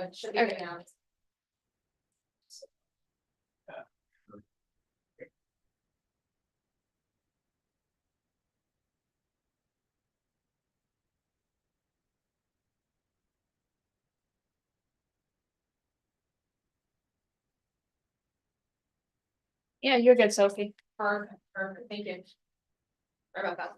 good. Should be Okay. good now. Yeah, you're good, Sophie. Perfect, thank you. Sorry about that.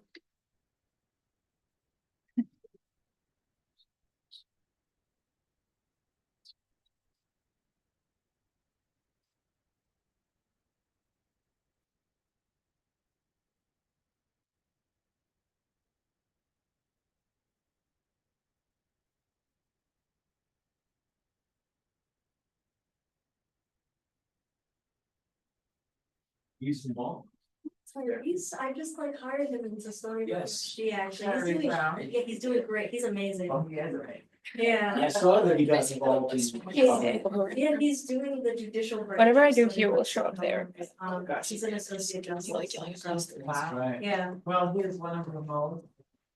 I just like hired him into SUNY. Yes. She actually, he's doing great, he's amazing. Oh, yeah, right. Yeah. I saw that he got involved in. Yeah, he's doing the judicial. branch Whatever I of do SUNY. here will show up there. He's an associate justice. That's right. Yeah. Well, here's one of them all.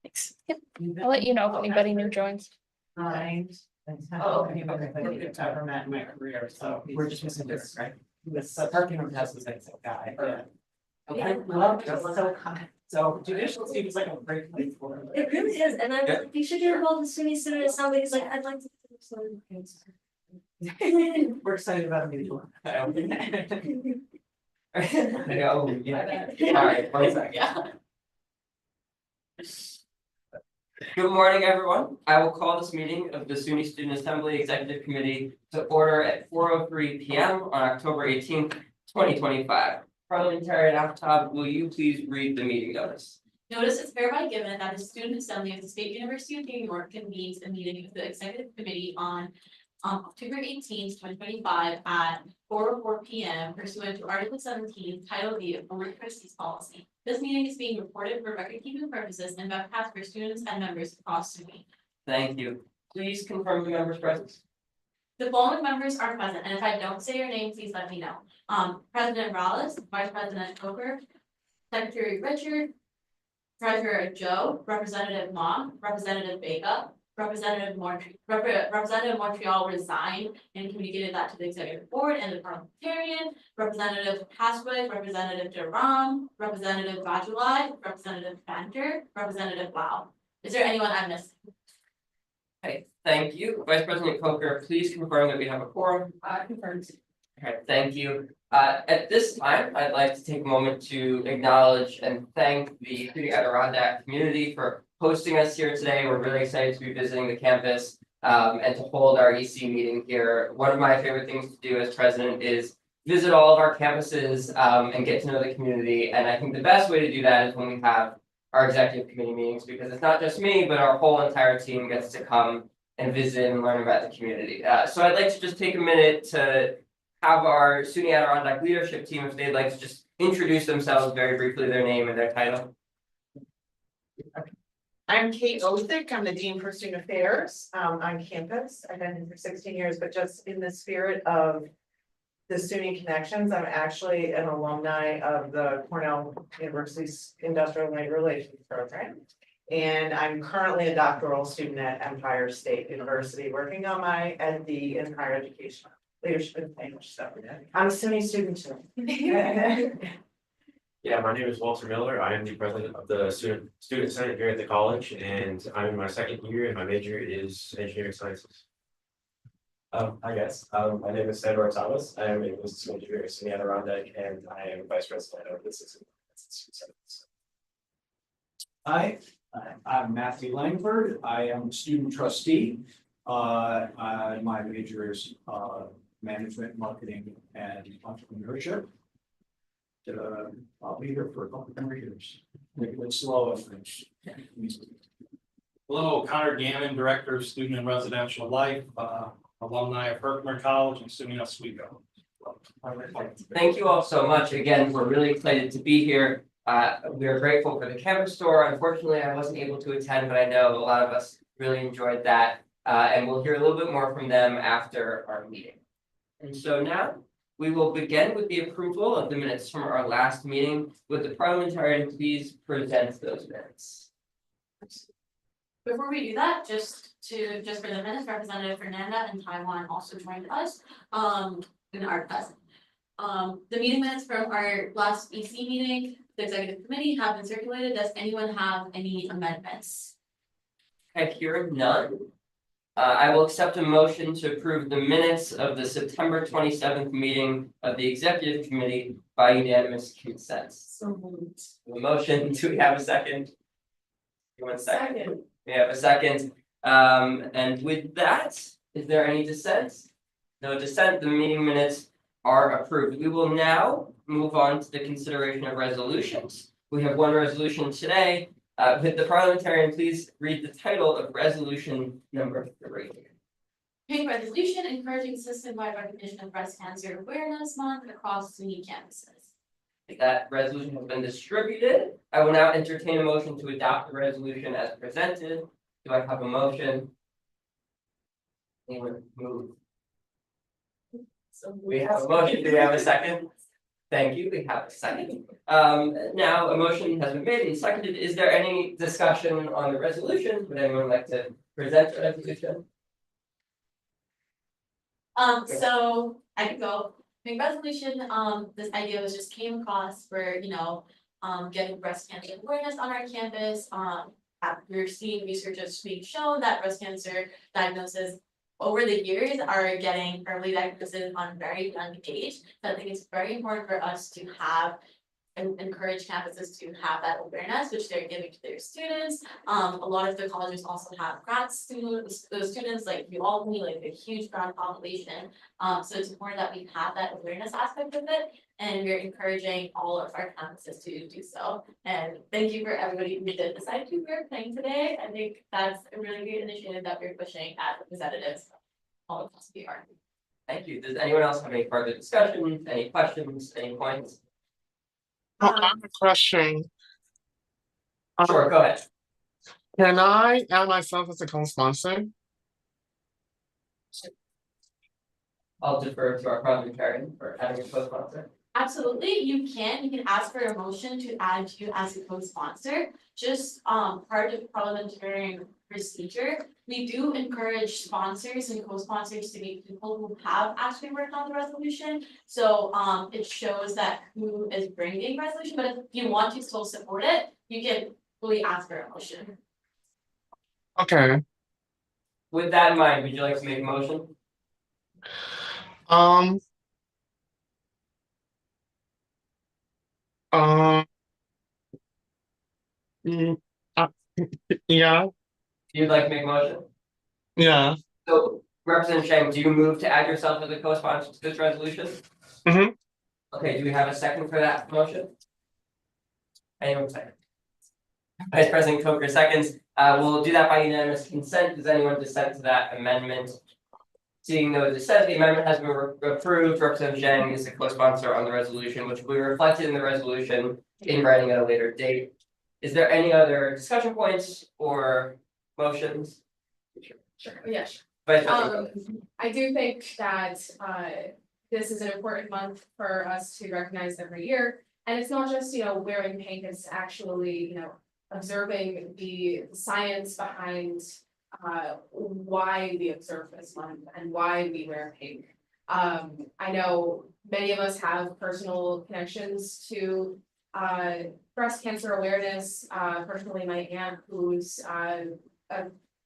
Thanks. Yep. I'll let you know if anybody new joins. Names. Oh, okay, okay. I've ever met in my career, so. We're just missing this, right? The parking room has the same guy. Yeah. I love it, it's so kind. So judicial seems like a great place for it. It really is, and I was like, you should get involved in SUNY Student Assembly, he's like, I'd like to. We're excited about a meeting. I know, yeah. All right, one second. Yeah. Good morning, everyone. I will call this meeting of the SUNY Student Assembly Executive Committee to order at 4:03 p.m. on October 18th, 2025. Parliamentarian Aftab, will you please read the meeting notice? Notice is hereby given that the Student Assembly of the State University of New York convenes a meeting of the Executive Committee on October 18th, 2025 at 4:04 p.m. pursuant to Article 17, Title V of Board of Trustees Policy. This meeting is being recorded for record-keeping purposes and webcast for students and members across SUNY. Thank you. Please confirm the members' presence. The following members are present, and if I don't say your name, please let me know. President Rallis, Vice President Coker, Secretary Richard, Treasurer Joe, Representative Mom, Representative Vega, Representative Montreal resigned and communicated that to the executive board and the parliamentarian, Representative Hasway, Representative Durham, Representative Vajulai, Representative Banter, Representative Lau. Is there anyone I missed? Okay, thank you. Vice President Coker, please confirm that we have a quorum. Confirmed. Okay, thank you. At this time, I'd like to take a moment to acknowledge and thank the SUNY Adirondack community for hosting us here today. We're really excited to be visiting the campus and to hold our EC meeting here. One of my favorite things to do as president is visit all of our campuses and get to know the community. And I think the best way to do that is when we have our executive committee meetings, because it's not just me, but our whole entire team gets to come and visit and learn about the community. So I'd like to just take a minute to have our SUNY Adirondack leadership team, if they'd like to just introduce themselves very briefly, their name and their title. I'm Kate Othick, I'm the Dean for Student Affairs on campus. I've been here for 16 years, but just in the spirit of the SUNY connections, I'm actually an alumni of the Cornell University's Industrial Labor Relations program. And I'm currently a doctoral student at Empire State University, working on my MD in higher education, leadership and English. So I'm a SUNY student too. Yeah, my name is Walter Miller. I am the president of the student senate here at the college, and I'm in my second year, and my major is engineering sciences. Hi guys, my name is Sandor Thomas. I am a business engineer at SUNY Adirondack, and I am vice president of business. Hi, I'm Matthew Langford. I am a student trustee. My major is management, marketing, and entrepreneurship. I'll be here for a couple more years. Make it slow and finish. Hello, Connor Gannon, Director of Student and Residential Life, alumni of Herkimer College and SUNY Oswego. Thank you all so much. Again, we're really excited to be here. We are grateful for the campus tour. Unfortunately, I wasn't able to attend, but I know a lot of us really enjoyed that. And we'll hear a little bit more from them after our meeting. And so now we will begin with the approval of the minutes from our last meeting. Would the parliamentarian please present those minutes? Before we do that, just to, just for the minutes, Representative Fernanda and Taiwan also joined us, and are present. The meeting minutes from our last EC meeting, the executive committee have been circulated. Does anyone have any amendments? Okay, hearing none. I will accept a motion to approve the minutes of the September 27th meeting of the executive committee by unanimous consent. So moved. The motion, do we have a second? One second. We have a second. And with that, is there any dissent? No dissent, the meeting minutes are approved. We will now move on to the consideration of resolutions. We have one resolution today. Would the parliamentarian please read the title of resolution number 3? Pink resolution encouraging system-wide recognition of breast cancer awareness month across SUNY campuses. That resolution has been distributed. I will now entertain a motion to adopt the resolution as presented. Do I have a motion? Anyone move? We have a motion. Do we have a second? Thank you. We have a second. Now a motion has been made and seconded. Is there any discussion on the resolution? Would anyone like to present the resolution? So I could go, the resolution, this idea was just came across for, getting breast cancer awareness on our campus. We're seeing research has being shown that breast cancer diagnosis over the years are getting early diagnosis on a very young age. So I think it's very important for us to have and encourage campuses to have that awareness, which they're giving to their students. A lot of the colleges also have grad students, those students like you all need like a huge grad population. So it's important that we have that awareness aspect of it, and we're encouraging all of our campuses to do so. And thank you for everybody who did decide to wear pink today. I think that's a really great initiative that we're pushing as representatives all across the art. Thank you. Does anyone else have any further discussion, any questions, any points? I have a question. Sure, go ahead. Can I add myself as a co-sponsor? I'll defer to our parliamentarian for adding a co-sponsor. Absolutely, you can ask for a motion to add you as a co-sponsor, just part of parliamentary procedure. We do encourage sponsors and co-sponsors to be people who have actually worked on the resolution. So it shows that who is bringing resolution, but if you want to still support it, you can fully ask for a motion. Okay. With that in mind, would you like to make a motion? Um. Uh, mm, uh, yeah, You'd like to make a motion? yeah. So Representative Shang, do you move to add yourself as a co-sponsor to this resolution? Mhm. Okay, do we have a second for that motion? Anyone second? Vice President Coker seconds. We'll do that by unanimous consent. Does anyone dissent to that amendment? Seeing no dissent, the amendment has been approved. Representative Zhang is a co-sponsor on the resolution, which will be reflected in the resolution in writing at a later date. Is there any other discussion points or motions? Sure, yes. Vice President Coker. I do think that this is an important month for us to recognize every year. And it's not just, wearing pink, it's actually, observing the science behind why we observe this month and why we wear pink. I know many of us have personal connections to breast cancer awareness. Personally, my aunt, who's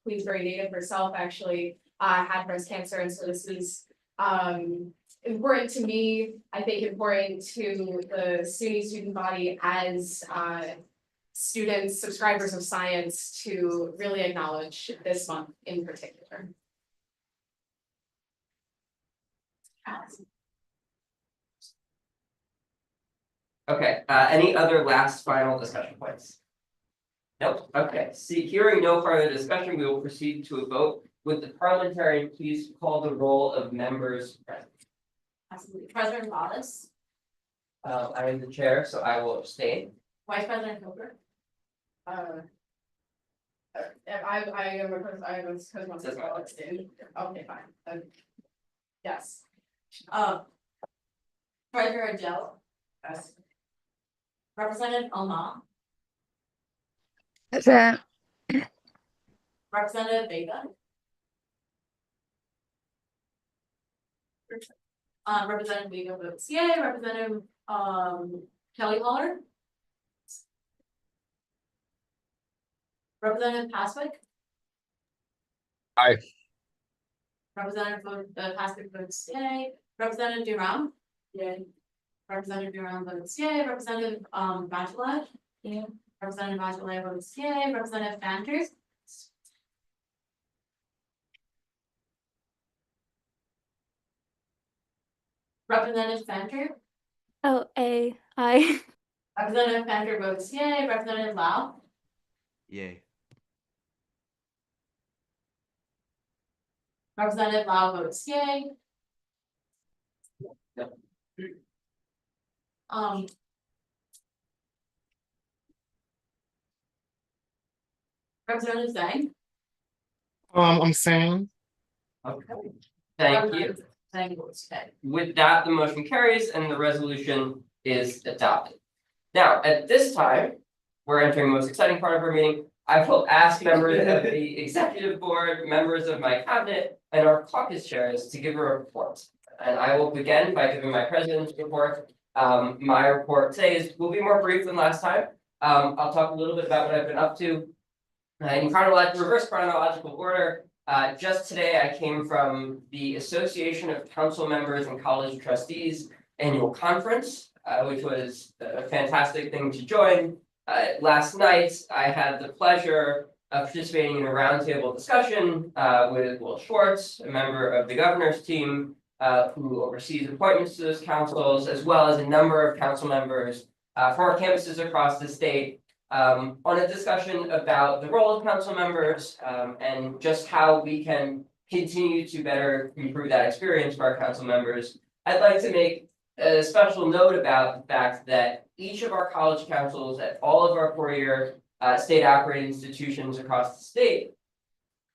Queensbury native herself, actually had breast cancer, and so this is important to me. I think important to the SUNY student body as students, subscribers of science, to really acknowledge this month in particular. Okay, any other last final discussion points? Nope, okay, hearing no further discussion, we will proceed to a vote. Would the parliamentarian please call the roll of members present? Absolutely. President Wallace, I am the chair, so I will abstain. Vice President Coker, I am a co-sponsor as well. Okay, fine. Yes. Treasurer Joe, Yes. Representative Omar, Present. Representative Vega, Representative Vigo votes yay, Representative, Kelly Lawler. Representative Paswick. Aye. Representative Paswick votes yay, Representative Durham. Yay. Representative Durham votes yay, Representative, Bachelet. Yeah. Representative Bachelet votes yay, Representative Fanter. Representative Fanter. Oh, I. Representative Fanter votes yay, Representative Lau. Yay. Representative Lau votes yay. Um. Representative Zhang. I'm saying, Okay, thank you. Zhang votes yay. With that, the motion carries and the resolution is adopted. Now, at this time, we're entering the most exciting part of our meeting. I will ask members of the executive board, members of my cabinet, and our caucus chairs to give a report. And I will begin by giving my president's report. My report today will be more brief than last time. I'll talk a little bit about what I've been up to. In reverse chronological order, just today I came from the Association of Council Members and College Trustees annual conference, which was a fantastic thing to join. Last night, I had the pleasure of participating in a roundtable discussion with Will Schwartz, a member of the governor's team, who oversees appointments to those councils, as well as a number of council members from our campuses across the state. On a discussion about the role of council members and just how we can continue to better improve that experience for our council members. I'd like to make a special note about the fact that each of our college councils at all of our four-year state operating institutions across the state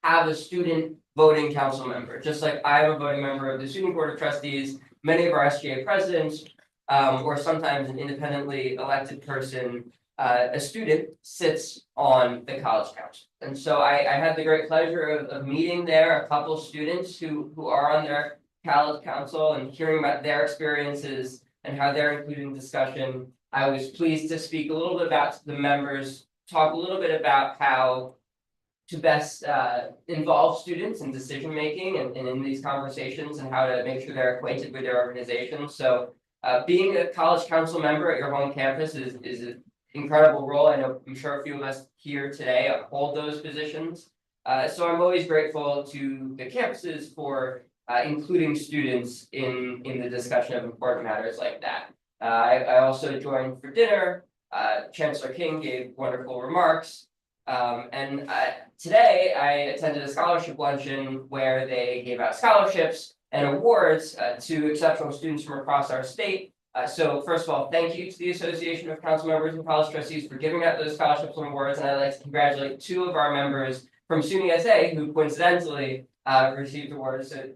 have a student voting council member. Just like I am a voting member of the SUNY Board of Trustees, many of our SGA presidents, or sometimes an independently elected person, a student sits on the college council. And so I had the great pleasure of meeting there a couple students who are on their college council and hearing about their experiences and how they're included in discussion. I was pleased to speak a little bit about the members, talk a little bit about how to best involve students in decision making and in these conversations and how to make sure they're acquainted with their organization. So being a college council member at your home campus is an incredible role. I'm sure a few of us here today hold those positions. So I'm always grateful to the campuses for including students in the discussion of important matters like that. I also joined for dinner. Chancellor King gave wonderful remarks. And today I attended a scholarship luncheon where they gave out scholarships and awards to exceptional students from across our state. So first of all, thank you to the Association of Council Members and College Trustees for giving out those scholarships and awards. And I'd like to congratulate two of our members from SUNY SA who coincidentally received awards. So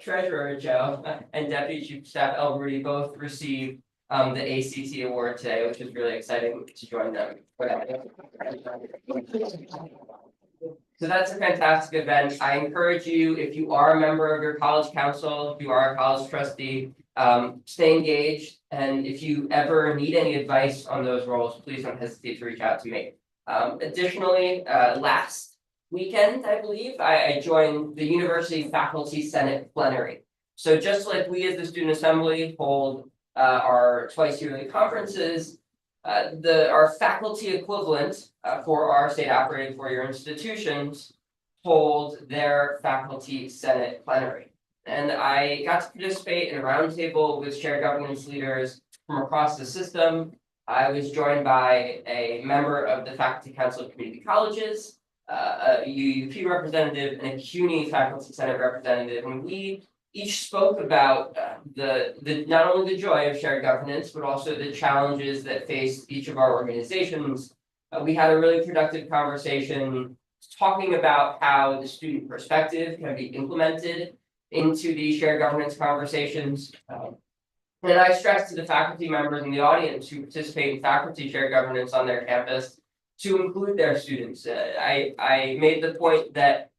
Treasurer Joe and Deputy Chief of Staff El Rudy both received the ACT award today, which is really exciting to join them. So that's a fantastic event. I encourage you, if you are a member of your college council, if you are a college trustee, stay engaged. And if you ever need any advice on those roles, please don't hesitate to reach out to me. Additionally, last weekend, I believe, I joined the University Faculty Senate plenary. So just like we as the Student Assembly hold our twice yearly conferences, our faculty equivalent for our state operating four-year institutions hold their Faculty Senate plenary. And I got to participate in a roundtable with shared governance leaders from across the system. I was joined by a member of the Faculty Council of Community Colleges, a UUP representative, and a CUNY Faculty Senate representative, and we each spoke about the not only the joy of shared governance, but also the challenges that face each of our organizations. We had a really productive conversation talking about how the student perspective can be implemented into these shared governance conversations. And I stressed to the faculty members in the audience who participate in faculty shared governance on their campus to include their students. I made the point that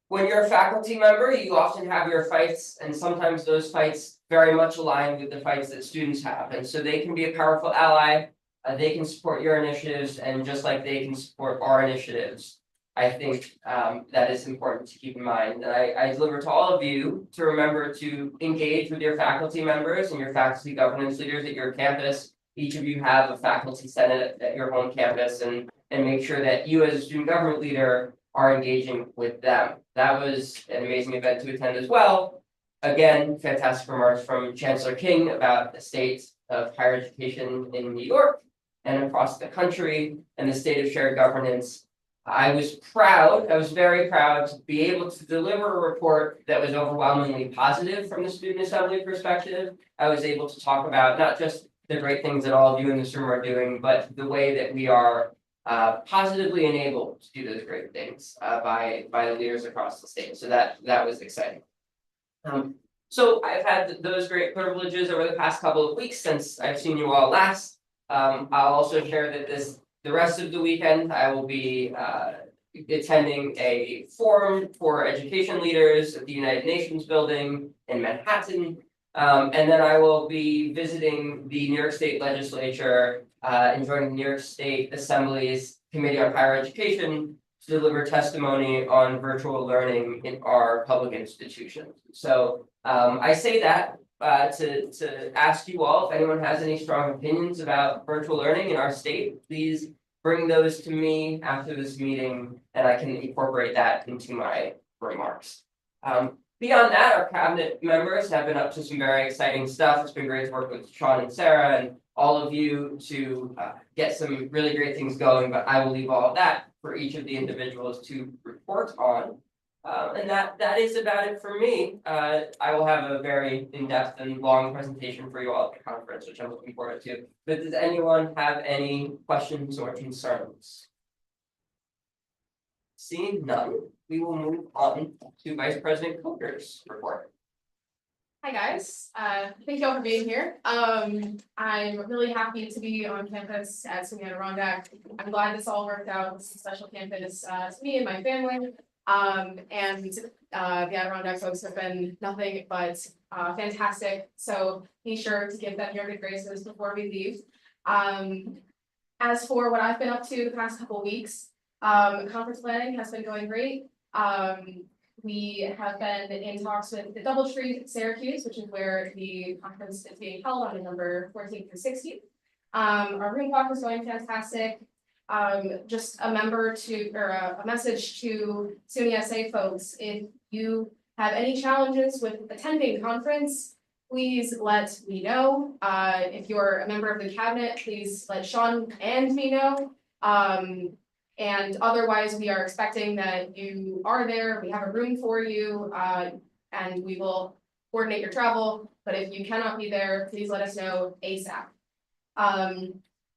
when you're a faculty member, you often have your fights, and sometimes those fights very much align with the fights that students have, and so they can be a powerful ally. They can support your initiatives, and just like they can support our initiatives. I think that is important to keep in mind, and I deliver to all of you to remember to engage with your faculty members and your faculty governance leaders at your campus. Each of you have a faculty senate at your home campus, and make sure that you as a student government leader are engaging with them. That was an amazing event to attend as well. Again, fantastic remarks from Chancellor King about the state of higher education in New York and across the country and the state of shared governance. I was very proud to be able to deliver a report that was overwhelmingly positive from the student assembly perspective. I was able to talk about not just the great things that all of you in this room are doing, but the way that we are positively enabled to do those great things by the leaders across the state. So that was exciting. So I've had those great privileges over the past couple of weeks since I've seen you all last. I'll also share that the rest of the weekend, I will be attending a forum for education leaders at the United Nations building in Manhattan. And then I will be visiting the New York State Legislature and joining the New York State Assembly's Committee on Higher Education to deliver testimony on virtual learning in our public institutions. So I say that to ask you all, if anyone has any strong opinions about virtual learning in our state, please bring those to me after this meeting, and I can incorporate that into my remarks. Beyond that, our cabinet members have been up to some very exciting stuff. It's been great to work with Sean and Sarah and all of you to get some really great things going, but I will leave all of that for each of the individuals to report on. And that is about it for me. I will have a very in-depth and long presentation for you all at the conference, which I'm looking forward to. But does anyone have any questions or concerns? Seeing none, we will move on to Vice President Coker's report. Hi, guys. Thank you all for being here. I'm really happy to be on campus at SUNY Adirondack. I'm glad this all worked out. It's a special campus to me and my family. And the Adirondack folks have been nothing but fantastic. So be sure to give them your good graces before we leave. As for what I've been up to the past couple weeks, conference planning has been going great. We have been in talks with the DoubleTree Syracuse, which is where the conference is being held on November 14th through 16th. Our room block is going fantastic. Just a message to SUNY SA folks, if you have any challenges with attending conference, please let me know. If you're a member of the cabinet, please let Sean and me know. And otherwise, we are expecting that you are there. We have a room for you, and we will coordinate your travel. But if you cannot be there, please let us know ASAP.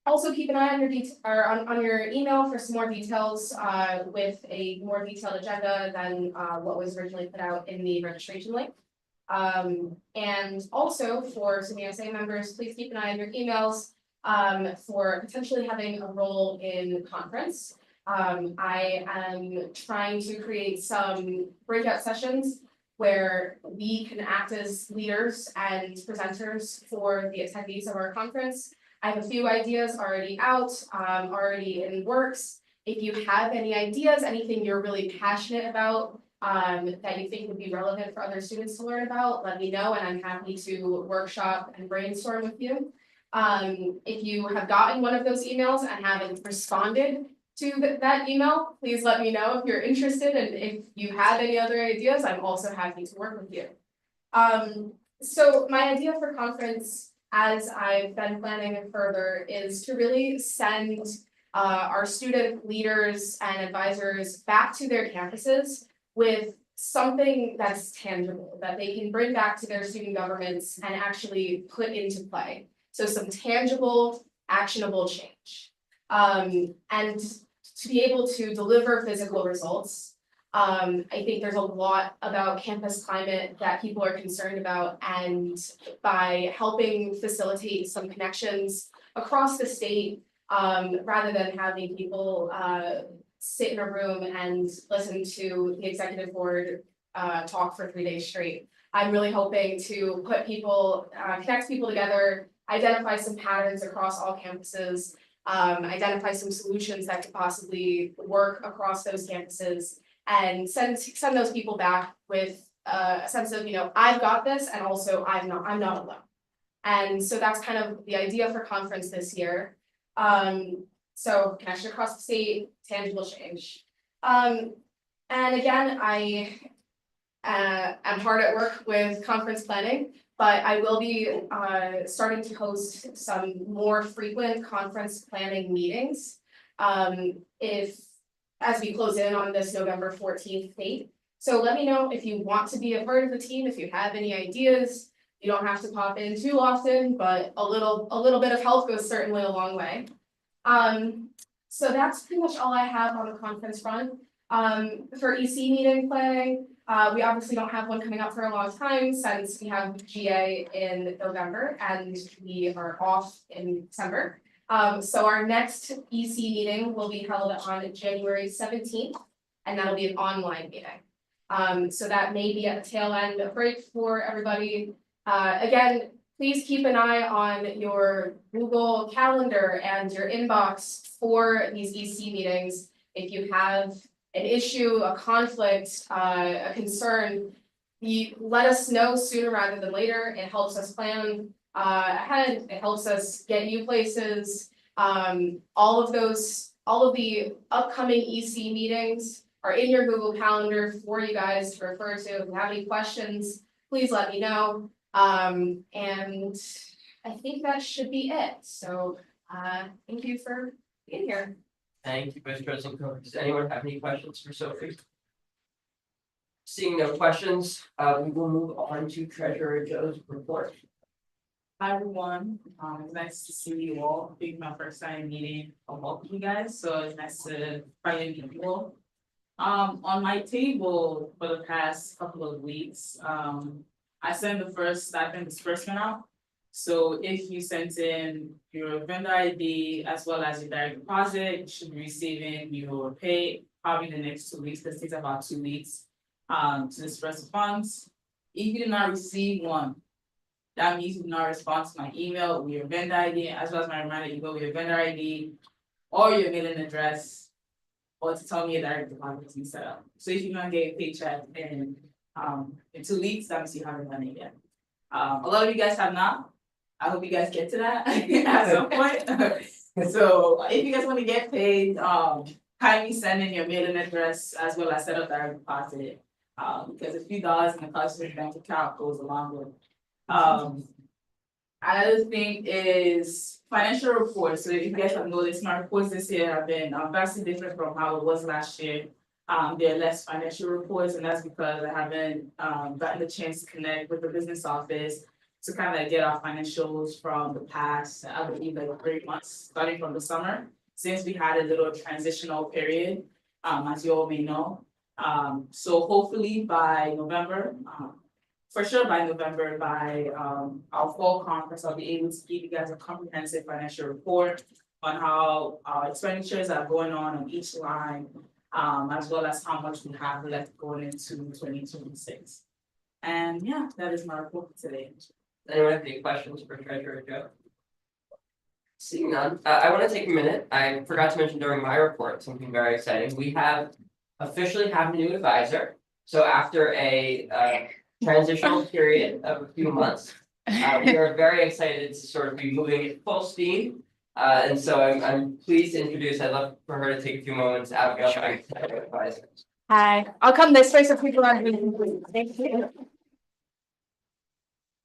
Also, keep an eye on your email for some more details with a more detailed agenda than what was originally put out in the registration link. And also for SUNY SA members, please keep an eye on your emails for potentially having a role in the conference. I am trying to create some breakout sessions where we can act as leaders and presenters for the attendees of our conference. I have a few ideas already out, already in works. If you have any ideas, anything you're really passionate about, that you think would be relevant for other students to learn about, let me know, and I'm happy to workshop and brainstorm with you. If you have gotten one of those emails and haven't responded to that email, please let me know if you're interested, and if you have any other ideas, I'm also happy to work with you. So my idea for conference, as I've been planning further, is to really send our student leaders and advisors back to their campuses with something that's tangible, that they can bring back to their student governments and actually put into play. So some tangible, actionable change. And to be able to deliver physical results, I think there's a lot about campus climate that people are concerned about, and by helping facilitate some connections across the state, rather than having people sit in a room and listen to the executive board talk for 3 days straight. I'm really hoping to put people, connect people together, identify some patterns across all campuses, identify some solutions that could possibly work across those campuses, and send those people back with a sense of, I've got this, and also I'm not alone. And so that's kind of the idea for conference this year. So connection across the state, tangible change. And again, I'm hard at work with conference planning, but I will be starting to host some more frequent conference planning meetings. As we close in on this November 14th date. So let me know if you want to be a part of the team, if you have any ideas. You don't have to pop in too often, but a little bit of help goes certainly a long way. So that's pretty much all I have on the conference front. For EC meeting planning, we obviously don't have one coming up for a long time since we have GA in November and we are off in December. So our next EC meeting will be held on January 17th, and that'll be an online meeting. So that may be at the tail end of break for everybody. Again, please keep an eye on your Google Calendar and your inbox for these EC meetings. If you have an issue, a conflict, a concern, you let us know sooner rather than later. It helps us plan ahead. It helps us get you places. All of the upcoming EC meetings are in your Google Calendar for you guys to refer to. If you have any questions, please let me know. And I think that should be it. So thank you for being here. Thank you, Vice President Cook. Does anyone have any questions for Sophie? Seeing no questions, we will move on to Treasurer Joe's report. Hi everyone, it's nice to see you all. I think my first time meeting all of you guys, so it's nice to finally meet you all. On my table for the past couple of weeks, I sent the first stipend disbursement out. So if you sent in your vendor ID as well as your direct deposit, you should be receiving your pay probably the next 2 weeks. This takes about 2 weeks to disperse the funds. If you did not receive one, that means you did not respond to my email with your vendor ID, as well as my reminder, you go with your vendor ID or your mailing address, or to tell me your direct deposit is being set up. So if you're gonna get a paycheck in 2 weeks, that means you haven't done it yet. A lot of you guys have not. I hope you guys get to that at some point. So if you guys want to get paid, kindly send in your mailing address as well as set up direct deposit. Because a few dollars in the customer's bank account goes a long way. Another thing is financial reports. So if you guys have noticed, my reports this year have been vastly different from how it was last year. There are less financial reports, and that's because I haven't gotten the chance to connect with the business office to kind of get our financials from the past, I believe like 3 months, starting from the summer, since we had a little transitional period, as you all may know. So hopefully by November, for sure by November, by our fall conference, I'll be able to give you guys a comprehensive financial report on how our expenditures are going on each line, as well as how much we have left going into 2026. And yeah, that is my report for today. Anyone have any questions for Treasurer Joe? Seeing none, I want to take a minute. I forgot to mention during my report something very exciting. We officially have a new advisor. So after a transitional period of a few months, we are very excited to sort of be moving at full steam. And so I'm pleased to introduce. I'd love for her to take a few moments out of the advisor. Hi, I'll come this way so people aren't really. Thank you.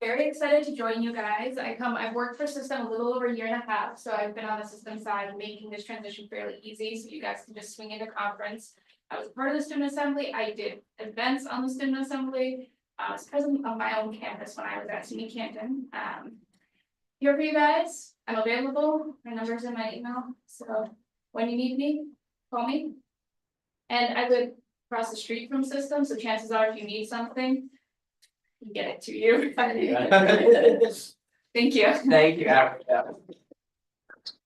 Very excited to join you guys. I've worked for System a little over a year and a half, so I've been on the system side, making this transition fairly easy, so you guys can just swing into conference. I was part of the student assembly. I did events on the student assembly. I was president of my own campus when I was at SUNY Canton. Here for you guys. I'm available. My number's in my email, so when you need me, call me. And I live across the street from System, so chances are if you need something, get it to you. Thank you. Thank you.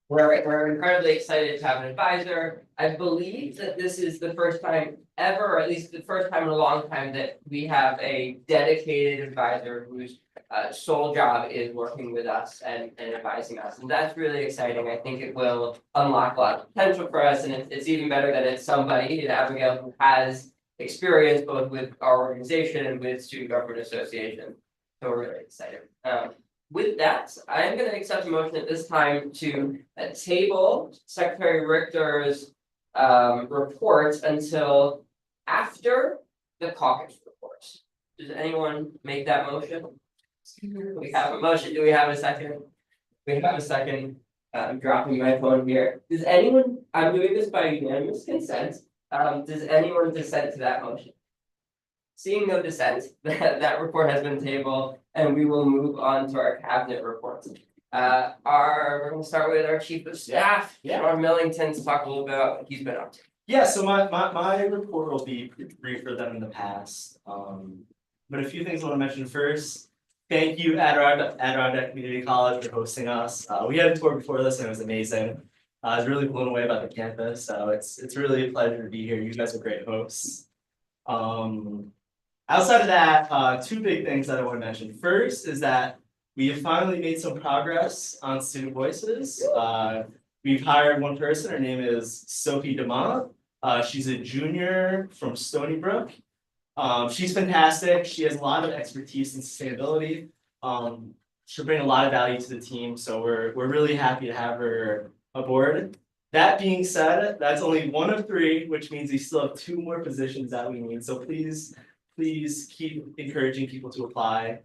We're incredibly excited to have an advisor. I believe that this is the first time ever, or at least the first time in a long time, that we have a dedicated advisor whose sole job is working with us and advising us, and that's really exciting. I think it will unlock a lot of potential for us, and it's even better that it's somebody, Abigail, who has experience both with our organization and with Student Government Association. So we're really excited. With that, I am going to accept a motion at this time to table Secretary Richter's report until after the caucus report. Does anyone make that motion? We have a motion. Do we have a second? We have a second. I'm dropping my phone here. Does anyone? I'm doing this by unanimous consent. Does anyone dissent to that motion? Seeing no dissent, that report has been tabled, and we will move on to our cabinet reports. We're gonna start with our chief of staff, Sean Millington, to talk a little bit about what he's been up to. Yeah, so my report will be briefer than in the past, but a few things I wanna mention first. Thank you, Adirondack Community College, for hosting us. We had a tour before this and it was amazing. I was really blown away about the campus, so it's really a pleasure to be here. You guys are great hosts. Outside of that, two big things that I want to mention. First is that we have finally made some progress on Student Voices. We've hired one person. Her name is Sophie DeMont. She's a junior from Stony Brook. She's fantastic. She has a lot of expertise in sustainability. She'll bring a lot of value to the team. So we're really happy to have her aboard. That being said, that's only one of three, which means we still have two more positions that we need. So please keep encouraging people to apply.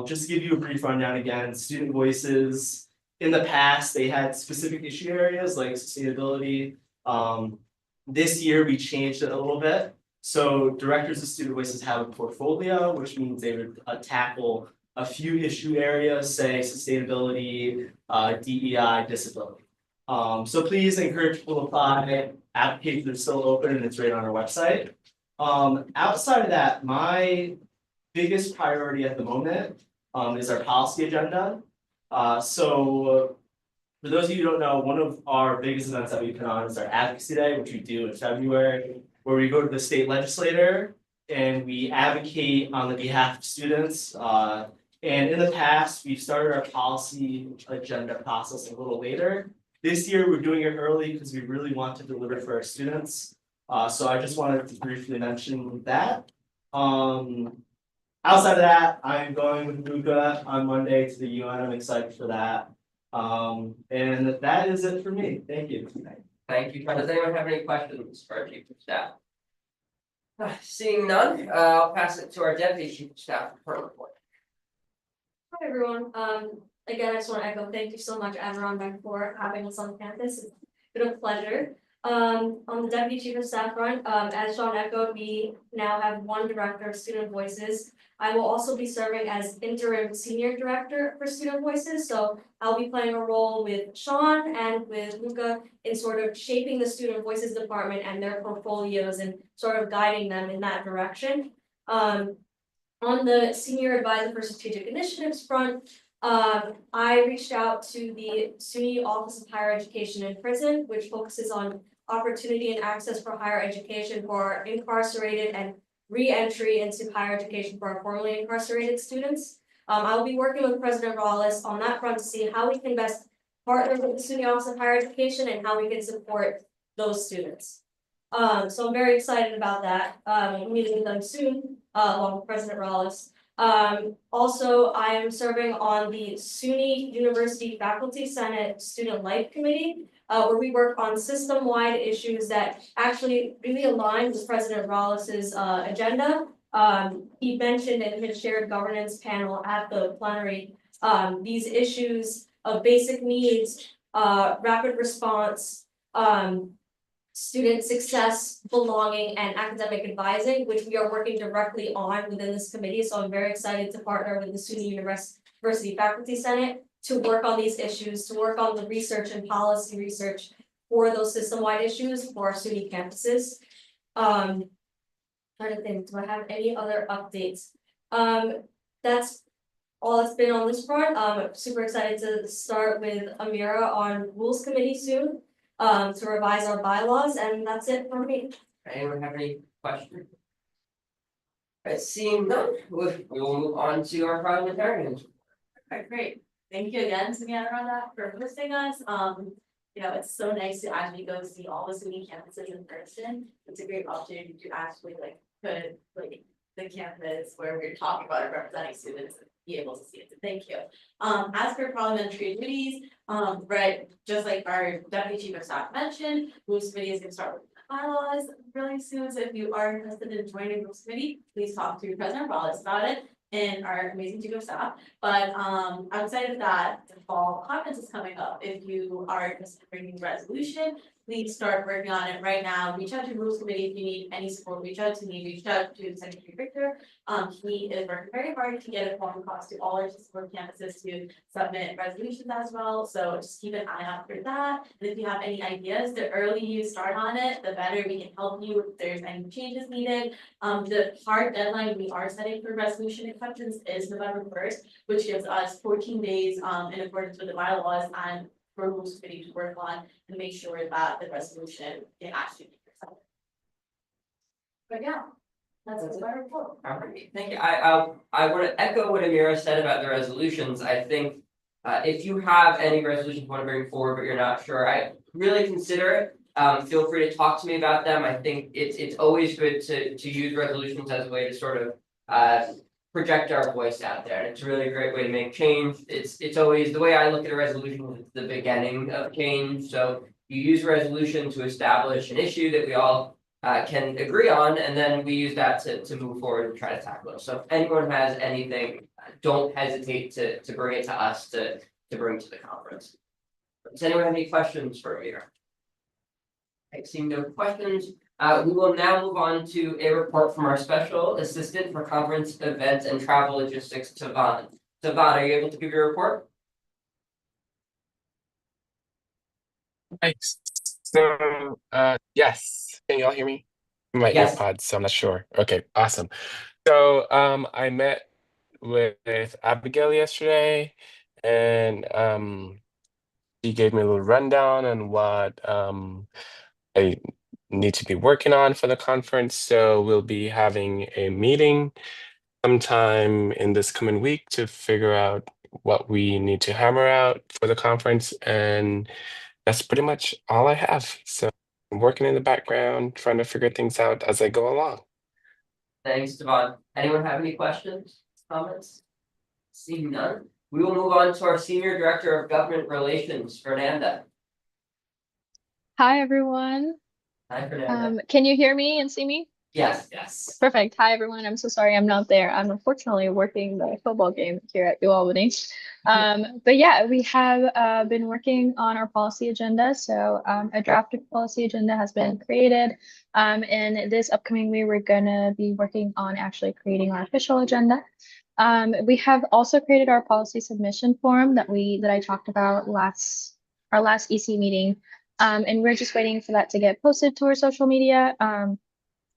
Just to give you a brief rundown again, Student Voices, in the past, they had specific issue areas like sustainability. This year, we changed it a little bit. So directors of Student Voices have a portfolio, which means they would tackle a few issue areas, say sustainability, DEI, disability. So please encourage people to apply. Applications are still open and it's right on our website. Outside of that, my biggest priority at the moment is our policy agenda. So for those of you who don't know, one of our biggest events that we put on is our Advocacy Day, which we do in February, where we go to the state legislator and we advocate on the behalf of students. And in the past, we've started our policy agenda process a little later. This year, we're doing it early because we really want to deliver for our students. So I just wanted to briefly mention that. Outside of that, I'm going with Luca on Monday to the UN. I'm excited for that. And that is it for me. Thank you. Thank you. Does anyone have any questions for our chief of staff? Seeing none, I'll pass it to our deputy chief of staff for a report. Hi, everyone. Again, I just want to echo, thank you so much, Adirondack, for having us on campus. It's been a pleasure. On the deputy chief of staff front, as Sean echoed, we now have one director of Student Voices. I will also be serving as interim senior director for Student Voices, so I'll be playing a role with Sean and with Luca in sort of shaping the Student Voices department and their portfolios and sort of guiding them in that direction. On the senior advisor for strategic initiatives front, I reached out to the SUNY Office of Higher Education in Prison, which focuses on opportunity and access for higher education for incarcerated and re-entry into higher education for our formerly incarcerated students. I'll be working with President Wallace on that front to see how we can best partner with the SUNY Office of Higher Education and how we can support those students. So I'm very excited about that. I'm meeting with them soon, along with President Wallace. Also, I am serving on the SUNY University Faculty Senate Student Life Committee, where we work on system-wide issues that actually really align with President Wallace's agenda. He mentioned in his shared governance panel at the plenary, these issues of basic needs, rapid response, student success, belonging, and academic advising, which we are working directly on within this committee. So I'm very excited to partner with the SUNY University Faculty Senate to work on these issues, to work on the research and policy research for those system-wide issues for our SUNY campuses. Trying to think, do I have any other updates? That's all that's been on this front. Super excited to start with Amira on Rules Committee soon, to revise our bylaws, and that's it for me. Anyone have any questions? Alright, seeing none, we will move on to our parliamentarians. Okay, great. Thank you again to Adirondack for hosting us. It's so nice to actually go see all the SUNY campuses in person. It's a great opportunity to actually put the campus where we're talking about and representing students and be able to see it. So thank you. As for parliamentary duties, right, just like our deputy chief of staff mentioned, rules committee is gonna start with bylaws really soon. So if you are interested in joining rules committee, please talk to President Wallace about it and our amazing chief of staff. But outside of that, the fall conference is coming up. If you are interested in bringing resolution, please start working on it right now. Reach out to rules committee if you need any support. Reach out to me. Reach out to Secretary Victor. He is working very hard to get a form across to all our support campuses to submit resolutions as well. So just keep an eye out for that. And if you have any ideas, the earlier you start on it, the better we can help you if there's any changes needed. The hard deadline we are setting for resolution acceptance is November 1st, which gives us 14 days in accordance with the bylaws and for rules committee to work on and make sure that the resolution can actually be accepted. But yeah, that's my report. Alright, thank you. I want to echo what Amira said about the resolutions. I think if you have any resolutions you want to bring forward, but you're not sure, I really consider it. Feel free to talk to me about them. I think it's always good to use resolutions as a way to sort of project our voice out there. And it's a really great way to make change. It's always the way I look at a resolution, it's the beginning of change. So you use a resolution to establish an issue that we all can agree on, and then we use that to move forward and try to tackle it. So if anyone has anything, don't hesitate to bring it to us to bring to the conference. Does anyone have any questions for me? I see no questions. We will now move on to a report from our special assistant for conference events and travel logistics, Tavan. Tavan, are you able to give your report? Thanks. So, yes, can y'all hear me? My Yes. AirPods, so I'm not sure. Okay, awesome. So, I met with Abigail yesterday, and she gave me a little rundown on what I need to be working on for the conference. So we'll be having a meeting sometime in this coming week to figure out what we need to hammer out for the conference, and that's pretty much all I have. So I'm working in the background, trying to figure things out as I go along. Thanks, Tavan. Anyone have any questions, comments? Seeing none, we will move on to our Senior Director of Government Relations, Fernanda. Hi, everyone. Hi, Fernanda. Can you hear me and see me? Yes, yes. Perfect. Hi, everyone. I'm so sorry I'm not there. I'm unfortunately working the football game here at Albany. But yeah, we have been working on our policy agenda. So a draft policy agenda has been created. And this upcoming week, we're gonna be working on actually creating our official agenda. We have also created our policy submission form that I talked about our last EC meeting. And we're just waiting for that to get posted to our social media.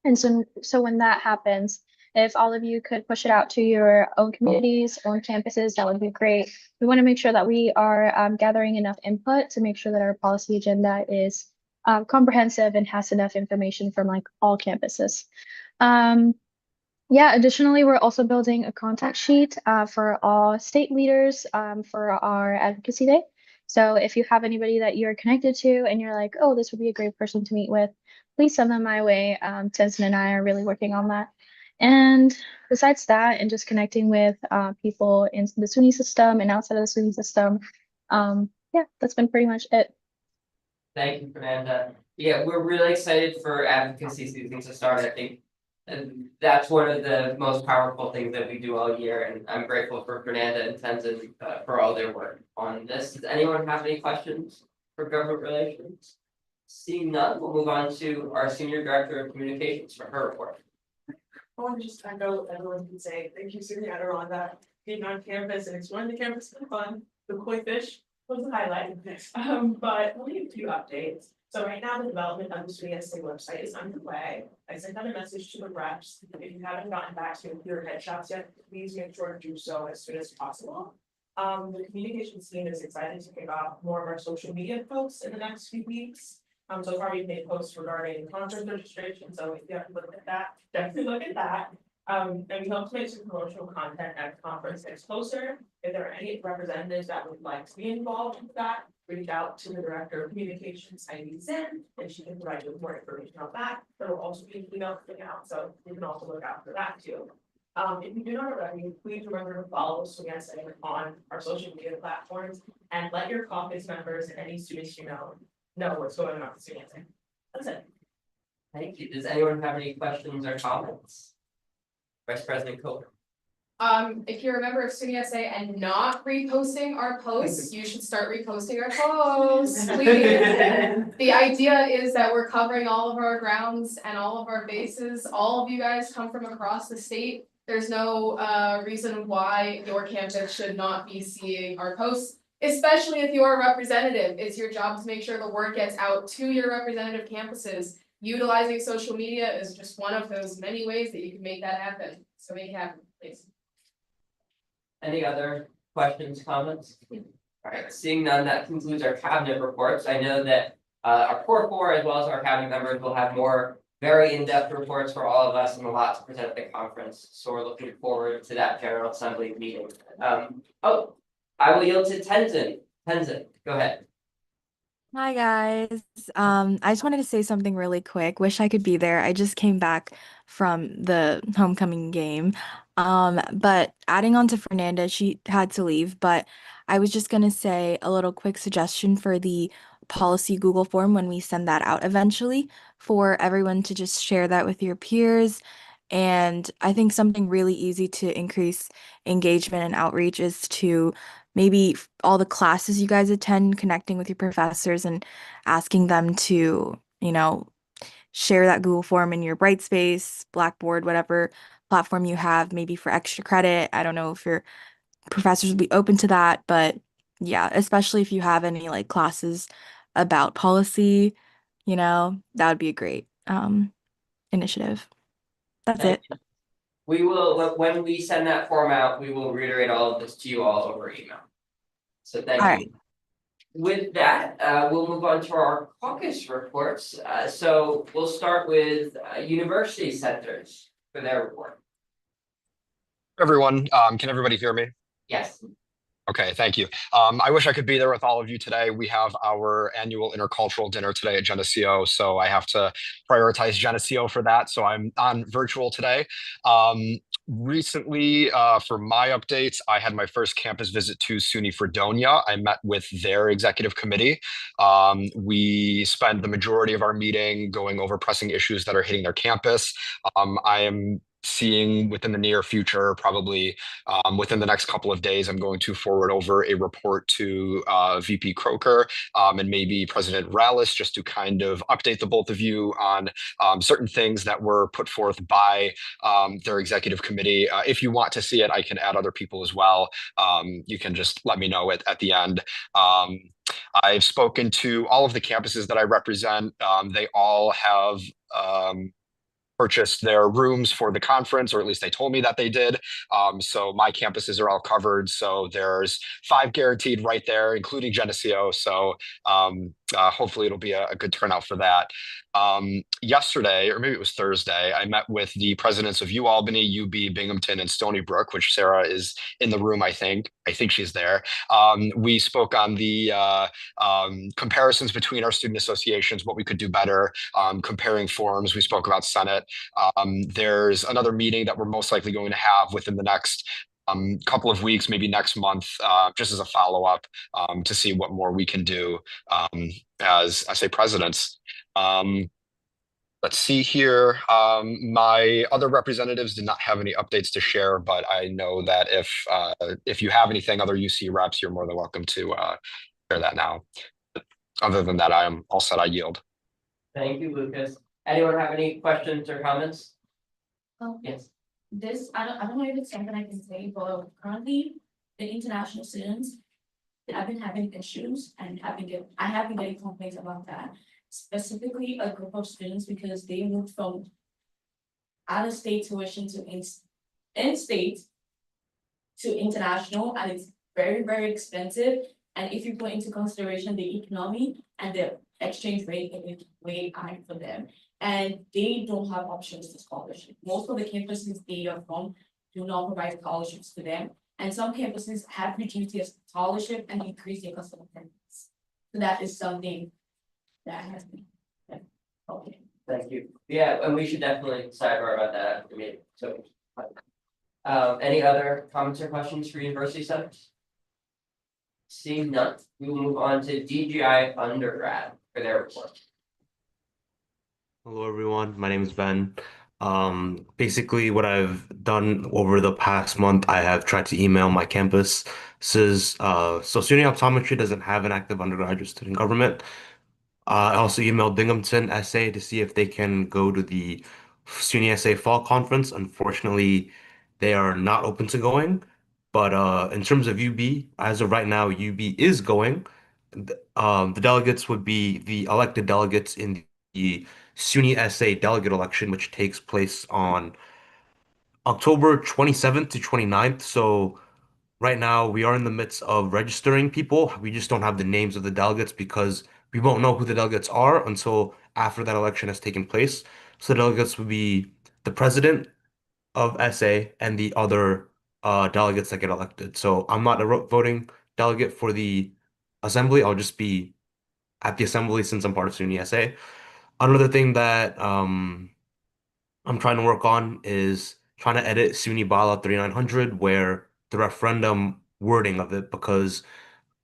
And so when that happens, if all of you could push it out to your own communities, own campuses, that would be great. We want to make sure that we are gathering enough input to make sure that our policy agenda is comprehensive and has enough information from like all campuses. Yeah, additionally, we're also building a contact sheet for all state leaders for our advocacy day. So if you have anybody that you're connected to and you're like, oh, this would be a great person to meet with, please send them my way. Tenzin and I are really working on that. And besides that, and just connecting with people in the SUNY system and outside of the SUNY system, yeah, that's been pretty much it. Thank you, Fernanda. Yeah, we're really excited for advocacy season to start. I think that's one of the most powerful things that we do all year, and I'm grateful for Fernanda and Tenzin for all their work on this. Does anyone have any questions for government relations? Seeing none, we'll move on to our Senior Director of Communications for her report. I want to just echo what everyone can say. Thank you, SUNY Adirondack, being on campus and exploring the campus for fun, the koi fish, was the highlight. But only a few updates. So right now, the development of the SUNY website is underway. I sent out a message to the reps. If you haven't gotten back to your headshots yet, please make sure to do so as soon as possible. The communications team is excited to kick off more of our social media posts in the next few weeks. So far we've made posts regarding conference registration, so if you have to look at that, definitely look at that. And we hope to make some promotional content as the conference gets closer. If there are any representatives that would like to be involved with that, reach out to the director of communications, Heidi Zinn, and she can provide you with more information on that. There will also be an email coming out, so you can also look out for that too. If you do not already, please remember to follow SUNY on our social media platforms and let your caucus members and any students you know what's going on with SUNY. That's it. Thank you. Does anyone have any questions or comments? Vice President Coker. If you're a member of SUNY and not reposting our posts, you should start reposting our posts, please. The idea is that we're covering all of our grounds and all of our bases. All of you guys come from across the state. There's no reason why your campus should not be seeing our posts, especially if you're a representative. It's your job to make sure the word gets out to your representative campuses. Utilizing social media is just one of those many ways that you can make that happen. So make it happen, please. Any other questions, comments? All right, seeing none, that concludes our cabinet reports. I know that our core four as well as our cabinet members will have more very in-depth reports for all of us and a lot to present at the conference. So we're looking forward to that General Assembly meeting. I will yield to Tenzin. Tenzin, go ahead. Hi guys. I just wanted to say something really quick. Wish I could be there. I just came back from the homecoming game. But adding on to Fernanda, she had to leave, but I was just gonna say a little quick suggestion for the policy Google form when we send that out eventually for everyone to just share that with your peers. And I think something really easy to increase engagement and outreach is to maybe all the classes you guys attend, connecting with your professors and asking them to, share that Google form in your Brightspace, Blackboard, whatever platform you have, maybe for extra credit. I don't know if your professors will be open to that, but yeah, especially if you have any like classes about policy, that would be a great initiative. That's it. We will, when we send that form out, we will reiterate all of this to you all over email. So thank you. Right. With that, we'll move on to our caucus reports. So we'll start with university centers for their report. Everyone, can everybody hear me? Yes. Okay, thank you. I wish I could be there with all of you today. We have our annual intercultural dinner today at Geneseo, so I have to prioritize Geneseo for that. So I'm on virtual today. Recently, for my updates, I had my first campus visit to SUNY Fredonia. I met with their executive committee. We spent the majority of our meeting going over pressing issues that are hitting their campus. I am seeing within the near future, probably within the next couple of days, I'm going to forward over a report to VP Croker and maybe President Rallis, just to kind of update the both of you on certain things that were put forth by their executive committee. If you want to see it, I can add other people as well. You can just let me know at the end. I've spoken to all of the campuses that I represent. They all have purchased their rooms for the conference, or at least they told me that they did. So my campuses are all covered. So there's 5 guaranteed right there, including Geneseo. So hopefully it'll be a good turnout for that. Yesterday, or maybe it was Thursday, I met with the presidents of UAlbany, UB, Binghamton, and Stony Brook, which Sarah is in the room, I think. I think she's there. We spoke on the comparisons between our student associations, what we could do better, comparing forms. We spoke about Senate. There's another meeting that we're most likely going to have within the next couple of weeks, maybe next month, just as a follow-up to see what more we can do as I say presidents. Let's see here. My other representatives did not have any updates to share, but I know that if you have anything, other UC reps, you're more than welcome to share that now. Other than that, I am all set. I yield. Thank you, Lucas. Anyone have any questions or comments? Yes. I don't know if it's something I can say, but currently the international students I've been having issues and I have been getting complaints about that. Specifically, a group of students because they moved from out of state tuition to in-state to international, and it's very, very expensive. And if you put into consideration the economy and the exchange rate, it is way high for them. And they don't have options for scholarship. Most of the campuses they are from do not provide scholarships to them. And some campuses have reduced their scholarship and increased their cost of attendance. So that is something that has been, okay. Thank you. Yeah, and we should definitely sidebar about that. I mean, so. Any other comments or questions for university senators? Seeing none, we will move on to DGI undergrad for their report. Hello everyone, my name is Ben. Basically what I've done over the past month, I have tried to email my campuses. So SUNY Optometry doesn't have an active undergraduate student government. I also emailed Binghamton SA to see if they can go to the SUNY SA Fall Conference. Unfortunately, they are not open to going. But in terms of UB, as of right now, UB is going. The delegates would be the elected delegates in the SUNY SA delegate election, which takes place on October 27th to 29th. So right now we are in the midst of registering people. We just don't have the names of the delegates because we won't know who the delegates are until after that election has taken place. So the delegates would be the president of SA and the other delegates that get elected. So I'm not a voting delegate for the assembly. I'll just be at the assembly since I'm part of SUNY SA. Another thing that I'm trying to work on is trying to edit SUNY Bylaw 3900 where the referendum wording of it, because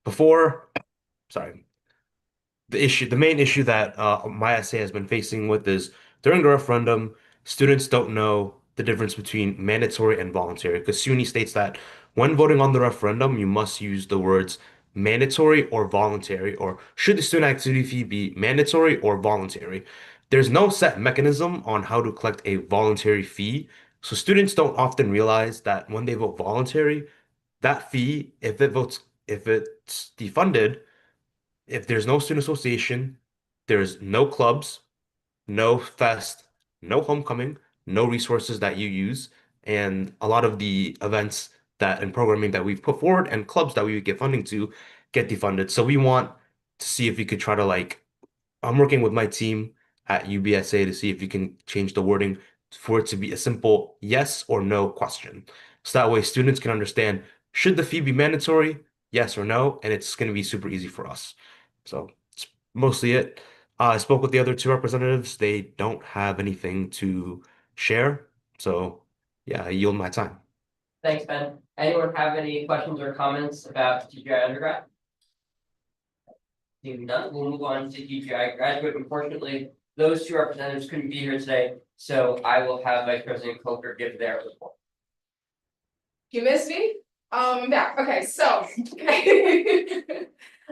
before, sorry, the main issue that my essay has been facing with is during the referendum, students don't know the difference between mandatory and voluntary, because SUNY states that when voting on the referendum, you must use the words mandatory or voluntary, or should the student activity fee be mandatory or voluntary? There's no set mechanism on how to collect a voluntary fee, so students don't often realize that when they vote voluntary, that fee, if it's defunded, if there's no student association, there's no clubs, no fest, no homecoming, no resources that you use, and a lot of the events that and programming that we've put forward and clubs that we would get funding to get defunded. So we want to see if we could try to I'm working with my team at UBSA to see if you can change the wording for it to be a simple yes or no question. So that way students can understand, should the fee be mandatory? Yes or no? And it's going to be super easy for us. So it's mostly it. I spoke with the other two representatives. They don't have anything to share. So yeah, I yield my time. Thanks, Ben. Anyone have any questions or comments about DGI undergrad? Seeing none, we'll move on to DGI graduate. Unfortunately, those two representatives couldn't be here today, so I will have Vice President Coker give their report. You missed me? I'm back. Okay, so.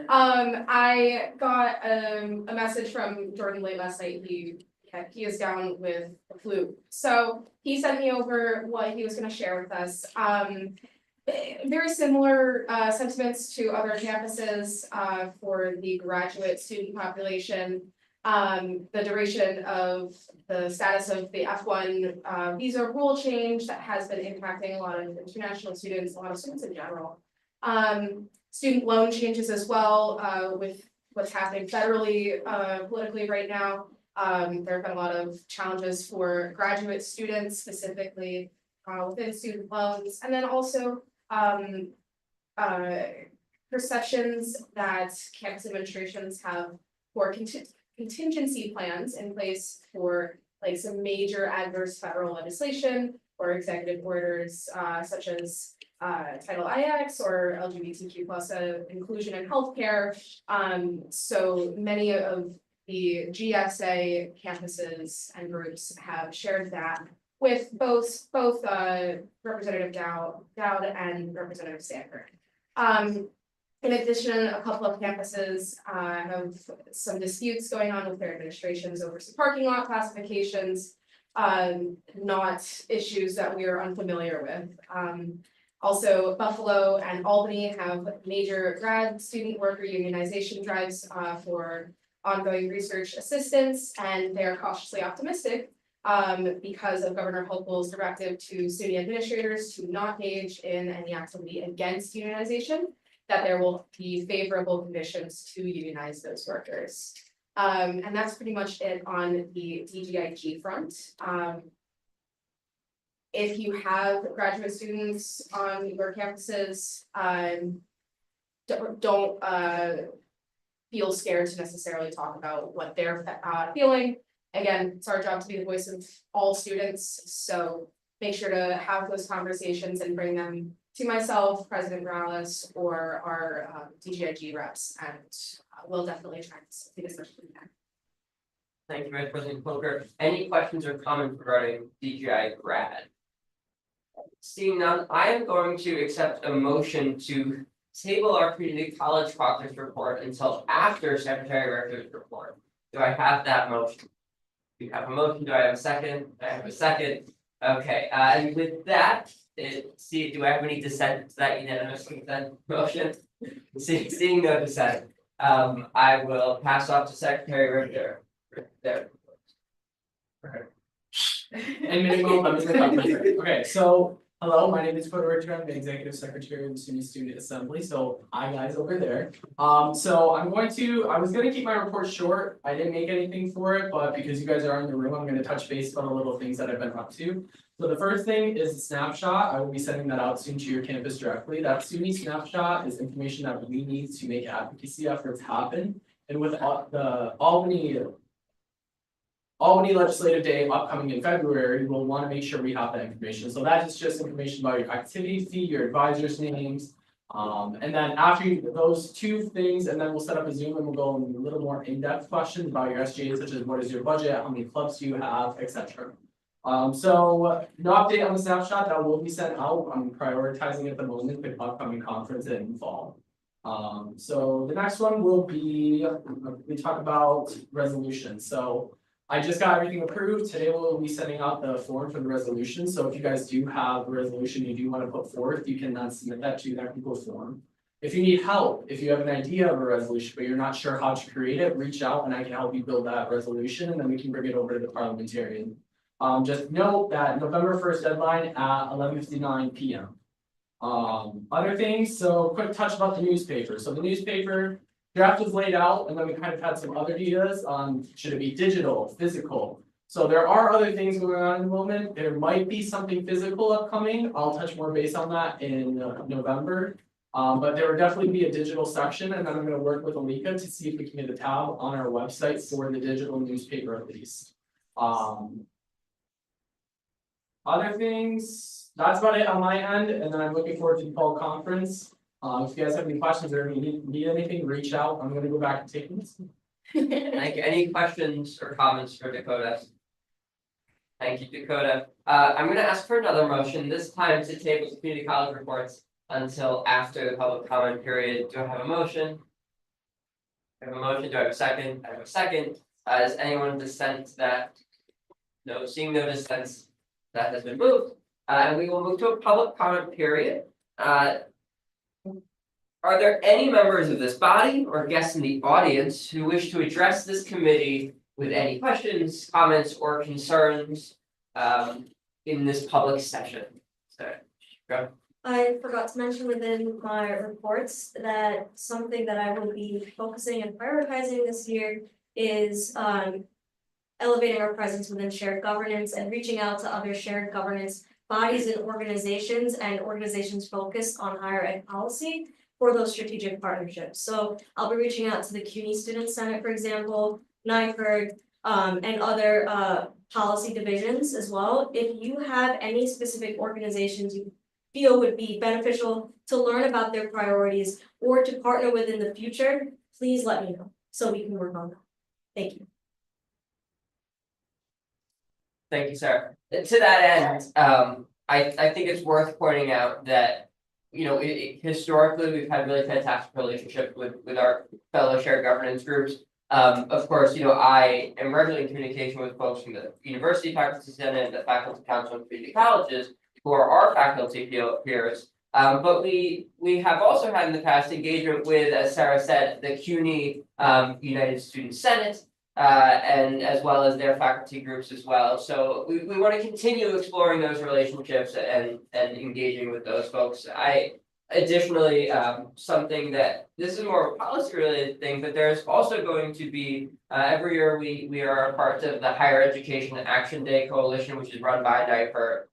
I got a message from Jordan late last night. He is down with the flu. So he sent me over what he was gonna share with us. Very similar sentiments to other campuses for the graduate student population. The duration of the status of the F1 visa rule change that has been impacting a lot of international students, a lot of students in general. Student loan changes as well with what's happening federally, politically right now. There have been a lot of challenges for graduate students specifically within student loans, and then also perceptions that campus administrations have for contingency plans in place for like some major adverse federal legislation or executive orders such as Title IX or LGBTQ plus inclusion in healthcare. So many of the GSA campuses and groups have shared that with both Representative Dowd and Representative Stanford. In addition, a couple of campuses have some disputes going on with their administrations over some parking lot classifications, not issues that we are unfamiliar with. Also, Buffalo and Albany have major grad student worker unionization drives for ongoing research assistance, and they're cautiously optimistic because of Governor Hochul's directive to SUNY administrators to not engage in any activity against unionization, that there will be favorable conditions to unionize those workers. And that's pretty much it on the DGIG front. If you have graduate students on your campuses, don't feel scared to necessarily talk about what they're feeling. Again, it's our job to be the voice of all students, so make sure to have those conversations and bring them to myself, President Morales, or our DGIG reps, and we'll definitely try to take as much as we can. Thank you, Vice President Coker. Any questions or comments regarding DGI grad? Seeing none, I am going to accept a motion to table our community college caucus report until after Secretary Rector's report. Do I have that motion? We have a motion. Do I have a second? I have a second. Okay, and with that, do I have any dissent to that unanimous consent motion? Seeing no dissent, I will pass off to Secretary Rector. There. And minimum members of the conference. Okay, so hello, my name is Cody Richard. I'm the executive secretary of the SUNY Student Assembly. So hi guys over there. So I was gonna keep my report short. I didn't make anything for it, but because you guys are in the room, I'm gonna touch base on the little things that I've been up to. So the first thing is a snapshot. I will be sending that out soon to your campus directly. That SUNY snapshot is information that we need to make advocacy efforts happen. And with the Albany Legislative Day upcoming in February, we'll want to make sure we have that information. So that is just information about your activity fee, your advisors' names. And then after those two things, and then we'll set up a Zoom and we'll go into a little more in-depth questions about your SGA, such as what is your budget, how many clubs do you have, etc. So no update on the snapshot that will be sent out. I'm prioritizing at the moment the upcoming conference in fall. So the next one will be, we talk about resolutions. So I just got everything approved. Today we'll be sending out the form for the resolution. So if you guys do have a resolution you do want to put forth, you can then submit that to that Google form. If you need help, if you have an idea of a resolution, but you're not sure how to create it, reach out and I can help you build that resolution and then we can bring it over to the parliamentarian. Just note that November 1st deadline at 11:59 p.m. Other things, so quick touch about the newspaper. So the newspaper draft was laid out and then we kind of had some other ideas on should it be digital, physical. So there are other things going on in the moment. There might be something physical upcoming. I'll touch more base on that in November. But there will definitely be a digital section and then I'm going to work with Alika to see if we can get a tab on our website for the digital newspaper at least. Other things, that's about it on my end, and then I'm looking forward to the fall conference. If you guys have any questions or need anything, reach out. I'm gonna go back and take this. Thank you. Any questions or comments for Dakota? Thank you, Dakota. I'm gonna ask for another motion, this time to table the community college reports until after the public comment period. Do I have a motion? I have a motion. Do I have a second? I have a second. Does anyone dissent to that? No, seeing no dissents, that has been moved. And we will move to a public comment period. Are there any members of this body or guests in the audience who wish to address this committee with any questions, comments, or concerns in this public session? So, go. I forgot to mention within my reports that something that I will be focusing and prioritizing this year is elevating our presence within shared governance and reaching out to other shared governance bodies and organizations focused on higher ed policy for those strategic partnerships. So I'll be reaching out to the CUNY Student Senate, for example, NIFERD, and other policy divisions as well. If you have any specific organizations you feel would be beneficial to learn about their priorities or to partner with in the future, please let me know so we can work on that. Thank you. Thank you, Sarah. To that end, I think it's worth pointing out that, you know, historically, we've had really fantastic relationship with our fellow shared governance groups. Of course, you know, I am regularly in communication with folks from the University Faculty Senate, the Faculty Council of Community Colleges, who are our faculty peers, But we have also had in the past engagement with, as Sarah said, the CUNY United Student Senate. And as well as their faculty groups as well. So we want to continue exploring those relationships and engaging with those folks. Additionally, something that this is more of a policy related thing, but there's also going to be every year we are a part of the Higher Education Action Day Coalition, which is run by NYPER.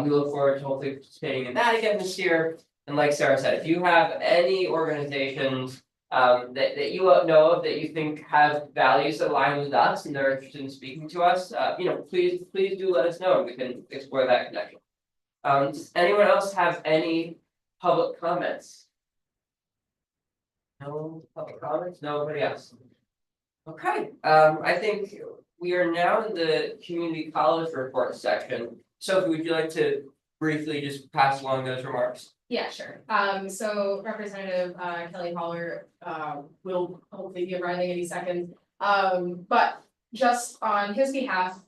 We look forward to hopefully participating in that again this year. And like Sarah said, if you have any organizations that you know of that you think have values that align with us and they're interested in speaking to us, please do let us know and we can explore that connection. Does anyone else have any public comments? No public comments, nobody else. Okay, I think we are now in the community college report section. Sophie, would you like to briefly just pass along those remarks? Yeah, sure. So Representative Kelly Holler will hopefully be arriving any second. But just on his behalf,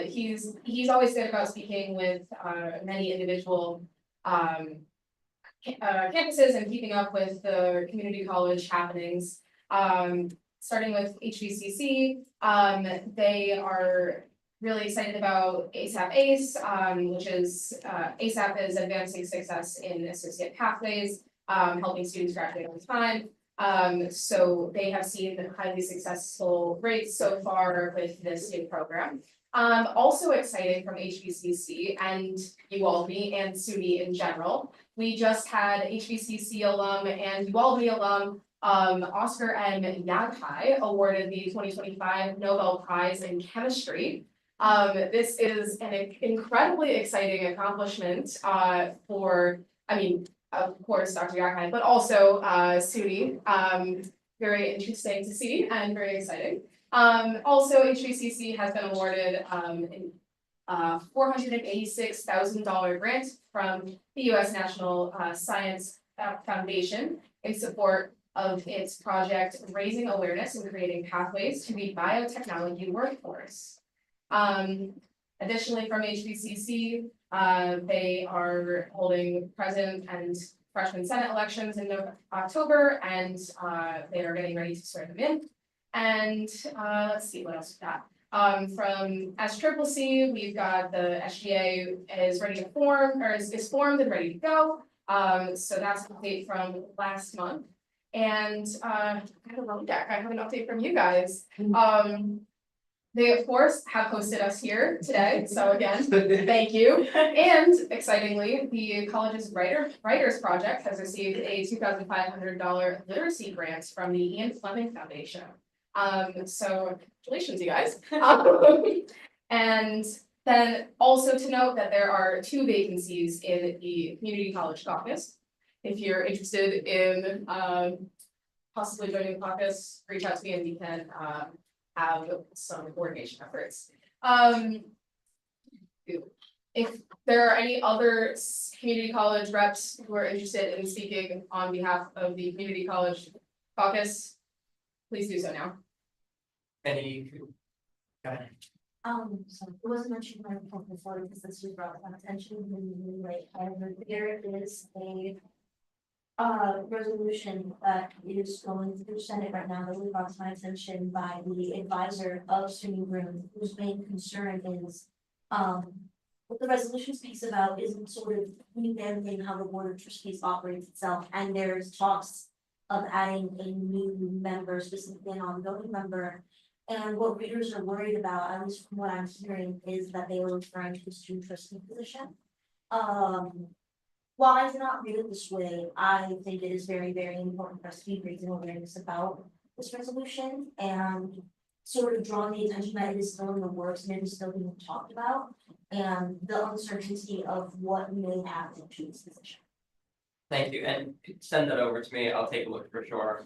he's always good about speaking with many individual campuses and keeping up with the community college happenings. Starting with HBCC, they are really excited about ASAP ACE, which is ASAP is advancing success in associate pathways, helping students graduate on time. So they have seen highly successful rates so far with this new program. Also exciting from HBCC and UAlbany and SUNY in general. We just had HBCC alum and UAlbany alum Oscar M. Yaghai awarded the 2025 Nobel Prize in Chemistry. This is an incredibly exciting accomplishment for, of course, Dr. Yaghai, but also SUNY. Very interesting to see and very exciting. Also, HBCC has been awarded a $486,000 grant from the U.S. National Science Foundation in support of its project Raising Awareness and Creating Pathways to the Biotechnology Workforce. Additionally, from HBCC, they are holding president and freshman senate elections in October, and they are getting ready to swear them in. And let's see what else we got. From SCCC, we've got the SGA is ready to form, or is formed and ready to go. So that's an update from last month. And I have an update from you guys. They, of course, have hosted us here today. So again, thank you. And excitingly, the college's Writers Project has received a $2,500 literacy grant from the Ian Fleming Foundation. So congratulations, you guys. And then also to note that there are 2 vacancies in the Community College Caucus. If you're interested in possibly joining the caucus, reach out to me and we can have some coordination efforts. If there are any other community college reps who are interested in speaking on behalf of the Community College Caucus, please do so now. So it wasn't mentioned in my report before because this was brought to my attention really late. However, there is a resolution that is going through Senate right now that was brought to my attention by the advisor of SUNY Room, whose main concern is what the resolution speaks about isn't sort of revamping how the board of trustees operates itself, and there's talks of adding a new member, specifically an ongoing member. And what readers are worried about, at least from what I'm hearing, is that they were referring to the student trustee position. While I do not read it this way, I think it is very, very important for us to be raising awareness about this resolution and sort of drawing the attention that it is still in the works and it is still being talked about, and the uncertainty of what may happen to this position. Thank you, and send that over to me. I'll take a look for sure.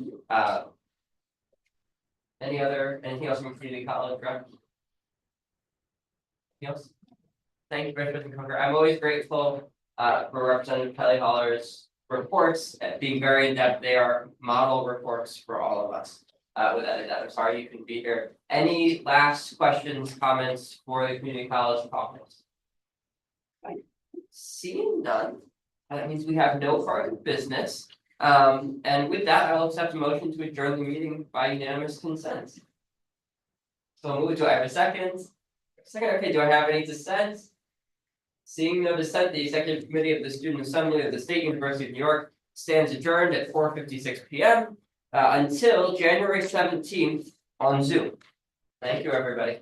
Anything else from community college, Greg? Anything else? Thank you, President Coker. I'm always grateful for Representative Kelly Holler's reports, being very in-depth. They are model reports for all of us. With that, I'm sorry you couldn't be here. Any last questions, comments for the community college caucus? Seeing none, That means we have no further business. And with that, I'll accept a motion to adjourn the meeting by unanimous consent. So moved. Do I have a second? Second, okay, do I have any dissent? Seeing no dissent, the executive committee of the Student Assembly of the State University of New York stands adjourned at 4:56 p.m. Until January 17th on Zoom. Thank you, everybody.